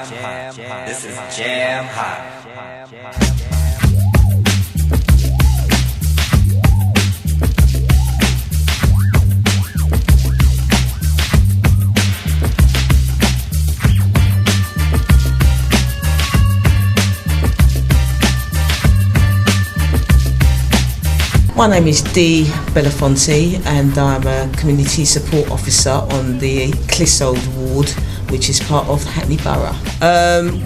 This is jam hot. My name is Dee Belafonte and I'm a Community Support Officer on the Clissold ward, which is part of Hackney Borough.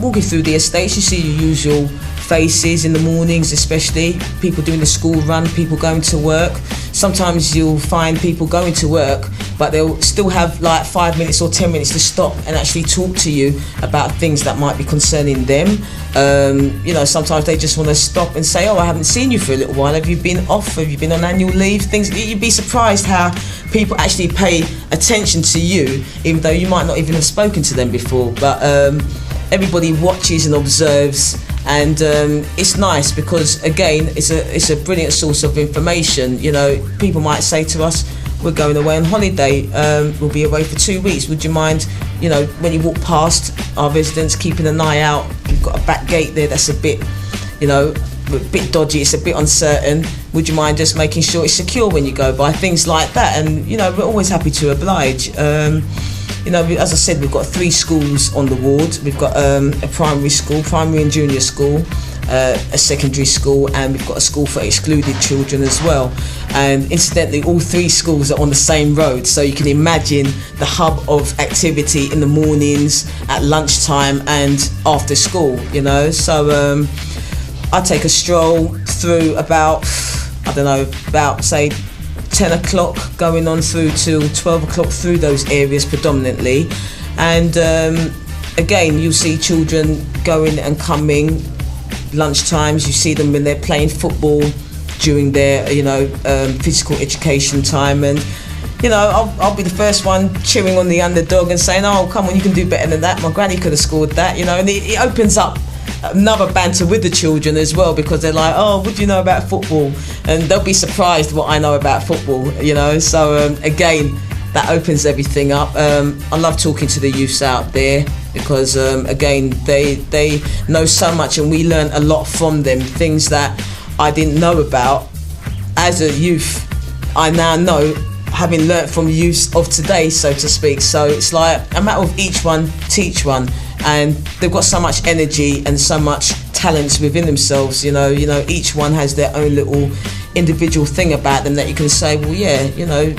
Walking through the estates, you see your usual faces in the mornings, especially people doing the school run, people going to work. Sometimes you'll find people going to work, but they'll still have like 5 minutes or 10 minutes to stop and actually talk to you about things that might be concerning them. You know, sometimes they just want to stop and say, oh, I haven't seen you for a little while. Have you been off? Have you been on annual leave? Things, you'd be surprised how people actually pay attention to you, even though you might not even have spoken to them before. But everybody watches and observes. And it's nice because, again, it's a brilliant source of information. You know, people might say to us, we're going away on holiday, we'll be away for 2 weeks. Would you mind, you know, when you walk past our residents, keeping an eye out? We've got a back gate there that's a bit, you know, a bit dodgy, it's a bit uncertain. Would you mind just making sure it's secure when you go by? Things like that. And, you know, we're always happy to oblige. You know, as I said, we've got 3 schools on the ward. We've got a primary school, primary and junior school, a secondary school, and we've got a school for excluded children as well. And incidentally, all 3 schools are on the same road, so you can imagine the hub of activity in the mornings, at lunchtime, and after school, you know. So I take a stroll through about, I don't know, about, say, 10 o'clock going on through till 12 o'clock through those areas predominantly. And again, you'll see children going and coming lunchtimes. You see them when they're playing football during their, you know, physical education time. And, you know, I'll be the first one cheering on the underdog and saying, oh, come on, you can do better than that. My granny could have scored that, you know. And it opens up another banter with the children as well, because they're like, oh, what do you know about football? And they'll be surprised what I know about football, you know. So again, that opens everything up. I love talking to the youths out there because again, they know so much and we learn a lot from them, things that I didn't know about as a youth. I now know, having learnt from youths of today, so to speak. So it's like a matter of each one teach one, and they've got so much energy and so much talents within themselves. You know, each one has their own little individual thing about them that you can say, well, yeah, you know,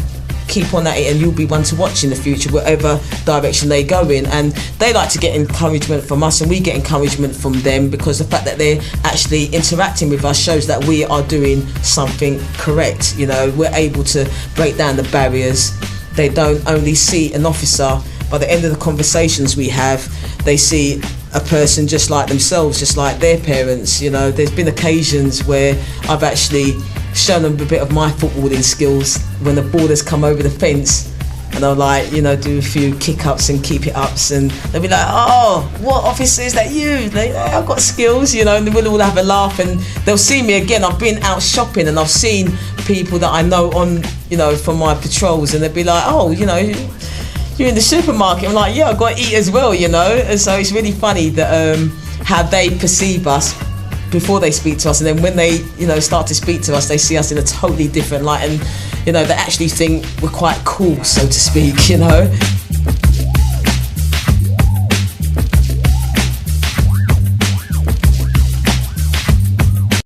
keep on at it and you'll be one to watch in the future, whatever direction they go in. And they like to get encouragement from us and we get encouragement from them, because the fact that they're actually interacting with us shows that we are doing something correct. You know, we're able to break down the barriers. They don't only see an officer. By the end of the conversations we have, they see a person just like themselves, just like their parents. You know, there's been occasions where I've actually shown them a bit of my footballing skills when the ball has come over the fence, and I'll, like, you know, do a few kick-ups and keep-it-ups, and they'll be like, oh, what officer is that you? They, oh, I've got skills, you know, and we'll all have a laugh, and they'll see me again. I've been out shopping and I've seen people that I know on, you know, from my patrols, and they'll be like, oh, you know, you're in the supermarket. I'm like, yeah, I've got to eat as well, you know. And so it's really funny that how they perceive us before they speak to us, and then when they, you know, start to speak to us, they see us in a totally different light, and, you know, they actually think we're quite cool, so to speak, you know.